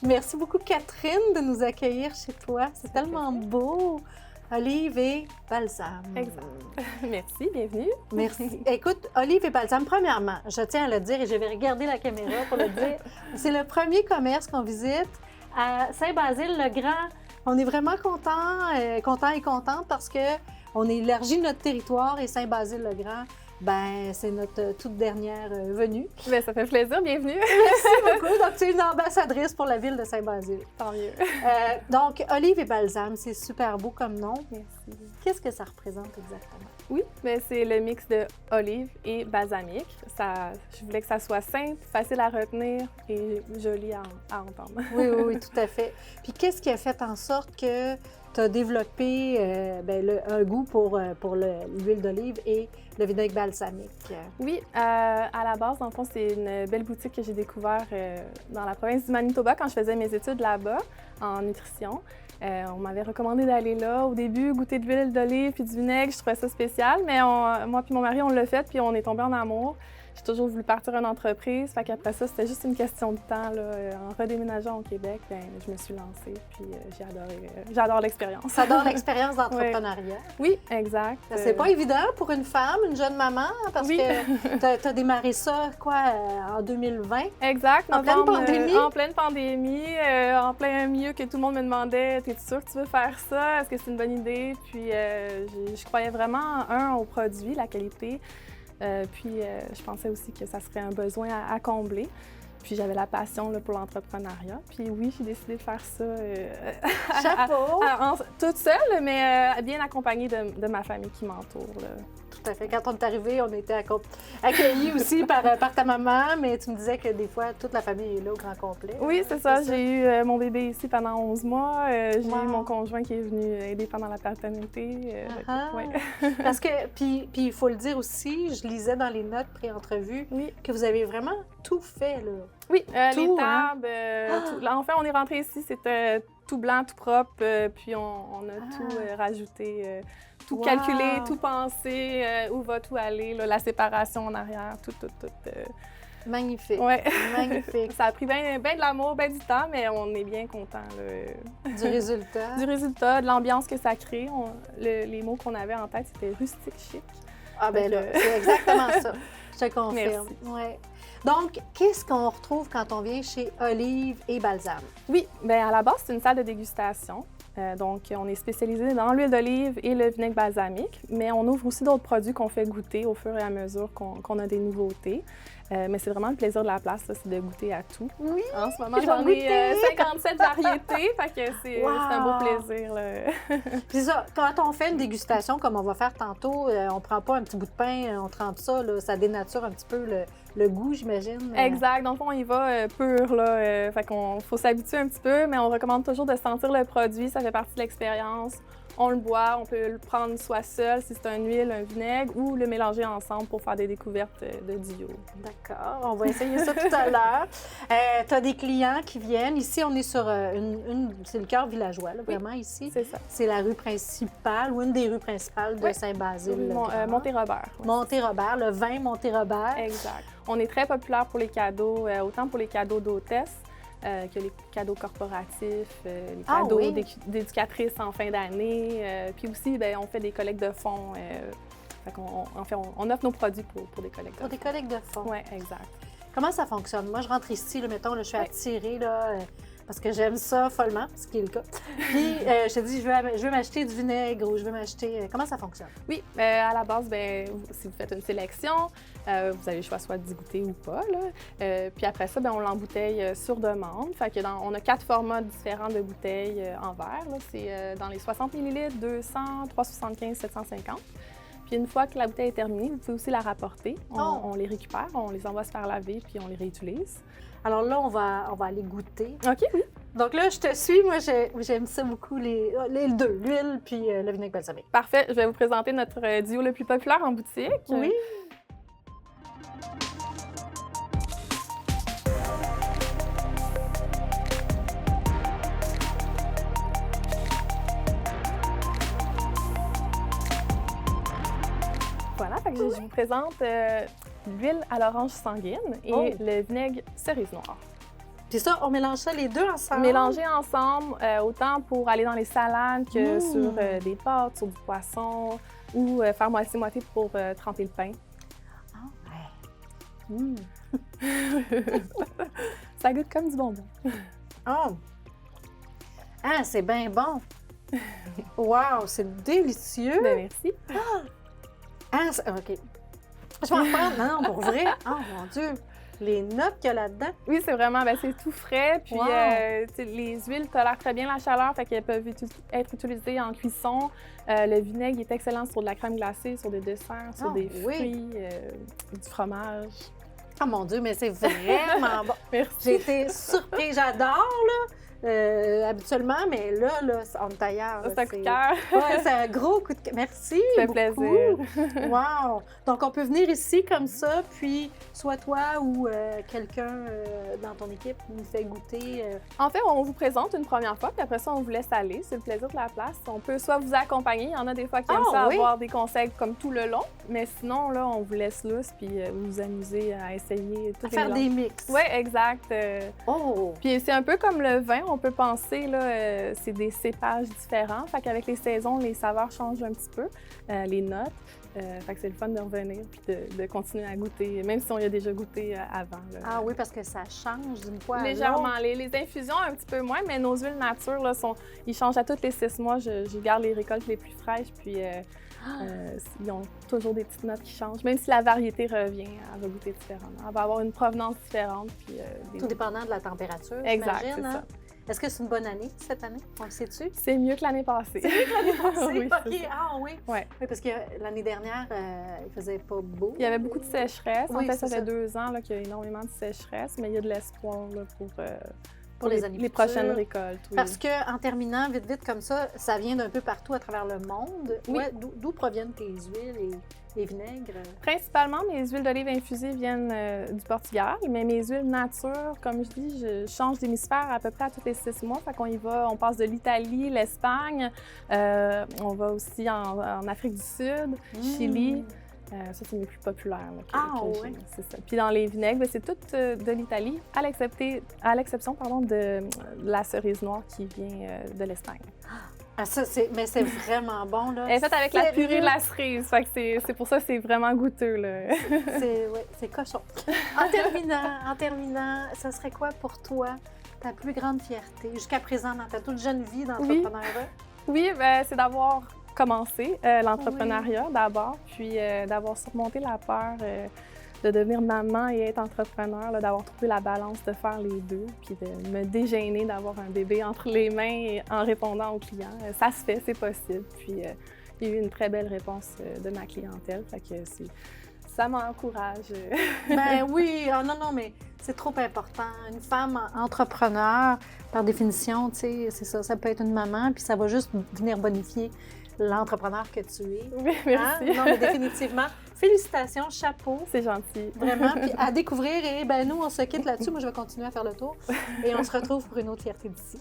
Merci beaucoup, Catherine, de nous accueillir chez toi. C'est tellement beau. Olive et balsam. Exact. Merci, bienvenue. Merci. Écoute, olive et balsam, premièrement, je tiens à le dire et je vais regarder la caméra pour le dire. C'est le premier commerce qu'on visite à Saint-Basile-le-Grand. On est vraiment contents et contentes parce qu'on a élargi notre territoire et Saint-Basile-le-Grand, ben c'est notre toute dernière venue. Bien, ça fait plaisir, bienvenue. Merci beaucoup. Donc, tu es une ambassadrice pour la ville de Saint-Basile. Tant mieux. Donc, olive et balsam, c'est super beau comme nom. Merci. Qu'est-ce que ça représente exactement? Oui, mais c'est le mix de olive et balsamique. Je voulais que ça soit simple, facile à retenir et joli à entendre. Oui, tout à fait. Puis qu'est-ce qui a fait en sorte que tu as développé un goût pour l'huile d'olive et le vinaigre balsamique? Oui, à la base, dans le fond, c'est une belle boutique que j'ai découverte dans la province du Manitoba quand je faisais mes études là-bas en nutrition. On m'avait recommandé d'aller là. Au début, goûter de l'huile d'olive puis du vinaigre, je trouvais ça spécial, mais moi puis mon mari, on l'a fait puis on est tombés en amour. J'ai toujours voulu partir une entreprise, fait qu'après ça, c'était juste une question de temps. Là. En redéménageant au Québec, ben, je me suis lancée puis j'adore l'expérience. Tu adores l'expérience d'entrepreneuriat? Oui, exact. C'est pas évident pour une femme, une jeune maman, parce que tu as démarré ça, en 2020? Exact, en pleine pandémie? En pleine pandémie, en plein milieu que tout le monde me demandait « T'es sûre que tu veux faire ça? Est-ce que c'est une bonne idée? » Puis je croyais vraiment, au produit, la qualité. Je pensais aussi que ça serait un besoin à combler. Puis j'avais la passion là, pour l'entrepreneuriat. Puis oui, j'ai décidé de faire ça Chapeau! Toute seule, mais bien accompagnée de ma famille qui m'entoure. Tout à fait. Quand on est arrivé, on était accueillis aussi par ta maman, mais tu me disais que des fois, toute la famille est là au grand complet. Oui, c'est ça. J'ai eu mon bébé ici pendant 11 mois. J'ai eu mon conjoint qui est venu aider pendant la paternité. Parce que, puis il faut le dire aussi, je lisais dans les notes pré-entrevue que vous avez vraiment tout fait, là. Oui, tout, les tables. Tout. Là, en fait, on est rentré ici, c'était tout blanc, tout propre, puis on a tout rajouté. Tout calculé, tout pensé, où va tout aller, là, la séparation en arrière, tout. Magnifique. Oui. Magnifique. Ça a pris bien de l'amour, bien du temps, mais on est bien contents. Du résultat. Du résultat, de l'ambiance que ça crée. Les mots qu'on avait en tête, c'était rustique chic. Ah ben là, c'est exactement ça. Je te confirme. Merci. Ouais. Donc, qu'est-ce qu'on retrouve quand on vient chez Olive et Balsam? Oui, bien à la base, c'est une salle de dégustation. Donc, on est spécialisé dans l'huile d'olive et le vinaigre balsamique, mais on ouvre aussi d'autres produits qu'on fait goûter au fur et à mesure qu'on a des nouveautés. Mais c'est vraiment le plaisir de la place, c'est de goûter à tout. Oui! En ce moment, j'en ai 57 variétés, fait que c'est un beau plaisir. Puis ça, quand on fait une dégustation, comme on va faire tantôt, on prend pas un petit bout de pain, on trempe ça, là, ça dénature un petit peu le goût, j'imagine. Exact. Dans le fond, on y va pur, là. Fait qu'on faut s'habituer un petit peu, mais on recommande toujours de sentir le produit. Ça fait partie de l'expérience. On le boit, on peut le prendre soit seul, si c'est une huile, un vinaigre, ou le mélanger ensemble pour faire des découvertes de duo. D'accord. On va essayer ça tout à l'heure. Tu as des clients qui viennent. Ici, on est sur c'est le cœur villageois, là, vraiment, ici. C'est ça. C'est la rue principale, ou une des rues principales de Saint-Basile. Monté-Robert. Monté-Robert, le vin Monté-Robert. Exact. On est très populaire pour les cadeaux, autant pour les cadeaux d'hôtesse que les cadeaux corporatifs, les cadeaux d'éducatrices en fin d'année. Puis aussi, bien, on fait des collectes de fonds. On offre nos produits pour des collectes de fonds. Pour des collectes de fonds. Oui, exact. Comment ça fonctionne? Moi, je rentre ici, là, mettons, là, je suis attirée, là, parce que j'aime ça follement, ce qui est le cas. Puis, je te dis, je veux m'acheter du vinaigre ou je veux m'acheter... Comment ça fonctionne? Oui, à la base, bien, si vous faites une sélection, vous avez le choix soit d'y goûter ou pas. Là. Puis après ça, bien, on l'embouteille sur demande. Fait que on a 4 formats différents de bouteilles en verre. C'est dans les 60 ml, 200, 375, 750. Puis une fois que la bouteille est terminée, vous pouvez aussi la rapporter. On les récupère, on les envoie se faire laver, puis on les réutilise. Alors là, on va aller goûter. OK, oui. Donc là, je te suis. Moi, j'aime ça beaucoup, les deux, l'huile puis le vinaigre balsamique. Parfait. Je vais vous présenter notre duo le plus populaire en boutique. Oui. Voilà, fait que je vous présente l'huile à l'orange sanguine et le vinaigre cerise noire. Puis ça, on mélange ça les deux ensemble? Mélanger ensemble, autant pour aller dans les salades que sur des pâtes, sur du poisson, ou faire moitié-moitié pour tremper le pain. Ah, ouais. Ça goûte comme du bonbon. Oh! Ah, c'est bien bon! Wow, c'est délicieux! Ben, merci. Ah, OK. Je vais en prendre. Non, pour vrai. Oh mon Dieu! Les notes qu'il y a là-dedans. Oui, c'est vraiment, c'est tout frais. Puis Wow. les huiles tolèrent très bien la chaleur, fait qu'elles peuvent être utilisées en cuisson. Le vinaigre est excellent sur de la crème glacée, sur des desserts, sur des fruits, du fromage. Oh mon Dieu, mais c'est vraiment bon. Merci. J'ai été surprise. J'adore, là. Habituellement, mais là, on est ailleurs. C'est un coup de cœur. Ouais, c'est un gros coup de cœur. Merci. Ça fait beaucoup. plaisir. Wow! Donc, on peut venir ici comme ça, puis soit toi ou quelqu'un dans ton équipe nous fait goûter. En fait, on vous présente une première fois, puis après ça, on vous laisse aller. C'est le plaisir de la place. On peut soit vous accompagner. Il y en a des fois qui aiment ça avoir des conseils comme tout le long, mais sinon, là, on vous laisse lousse, puis vous amuser à essayer tout. À faire des mix. Oui, exact. Oh! Puis c'est un peu comme le vin, on peut penser, là, c'est des cépages différents. Fait qu'avec les saisons, les saveurs changent un petit peu, les notes. Fait que c'est le fun de revenir puis de continuer à goûter, même si on y a déjà goûté avant. Là. Ah oui, parce que ça change d'une fois à légèrement. l'autre. Les infusions, un petit peu moins, mais nos huiles nature, là, ils changent à tous les 6 mois. Je garde les récoltes les plus fraîches, puis ils ont toujours des petites notes qui changent. Même si la variété revient, elle va goûter différemment. Elle va avoir une provenance différente. Puis, Tout dépendant de la température, exact, j'imagine, c'est hein? ça. Est-ce que c'est une bonne année, cette année? On le sait-tu? C'est mieux que l'année passée. C'est mieux que l'année passée? Oui, c'est OK. ça. Ah oui? Ouais. Oui, parce que l'année dernière, il faisait pas beau. Il y avait beaucoup de sécheresse. Oui, en fait, c'est ça fait ça. 2 ans là, qu'il y a énormément de sécheresse, mais il y a de l'espoir là, Pour les années les futures. prochaines récoltes. Oui. Parce qu'en terminant, vite, comme ça vient d'un peu partout à travers le monde. Oui. Ouais, d'où proviennent tes huiles et vinaigres? Principalement, mes huiles d'olive infusées viennent du Portugal, mais mes huiles nature, comme je dis, je change d'hémisphère à peu près à tous les 6 mois. Fait qu'on y va, on passe de l'Italie, l'Espagne, on va aussi en Afrique du Sud, Chili. Ça, c'est mes plus populaires. Là, que ouais? c'est ça. Puis dans les vinaigres, c'est tout de l'Italie, à l'exception de la cerise noire qui vient de l'Espagne. Ah, mais c'est vraiment bon, là. Elle est faite avec la Sérieux? purée de la cerise. Fait que c'est pour ça que c'est vraiment goûteux. Là. C'est cochon. En terminant, ça serait quoi pour toi ta plus grande fierté jusqu'à présent dans ta toute jeune vie d'entrepreneuriat? Oui, c'est d'avoir commencé l'entrepreneuriat d'abord, puis d'avoir surmonté la peur de devenir maman et être entrepreneur, là, d'avoir trouvé la balance de faire les deux, puis de me dégêner d'avoir un bébé entre les mains et en répondant aux clients. Ça se fait, c'est possible. Puis il y a eu une très belle réponse de ma clientèle, fait que ça m'encourage. Ben oui, non, mais c'est trop important. Une femme entrepreneur, par définition, tu sais, c'est ça, ça peut être une maman, puis ça va juste venir bonifier l'entrepreneur que tu es. Oui, merci. Non, mais définitivement. Félicitations, chapeau. C'est gentil. Vraiment, puis à découvrir. Et ben nous, on se quitte là-dessus. Moi, je vais continuer à faire le tour. Et on se retrouve pour une autre fierté d'ici.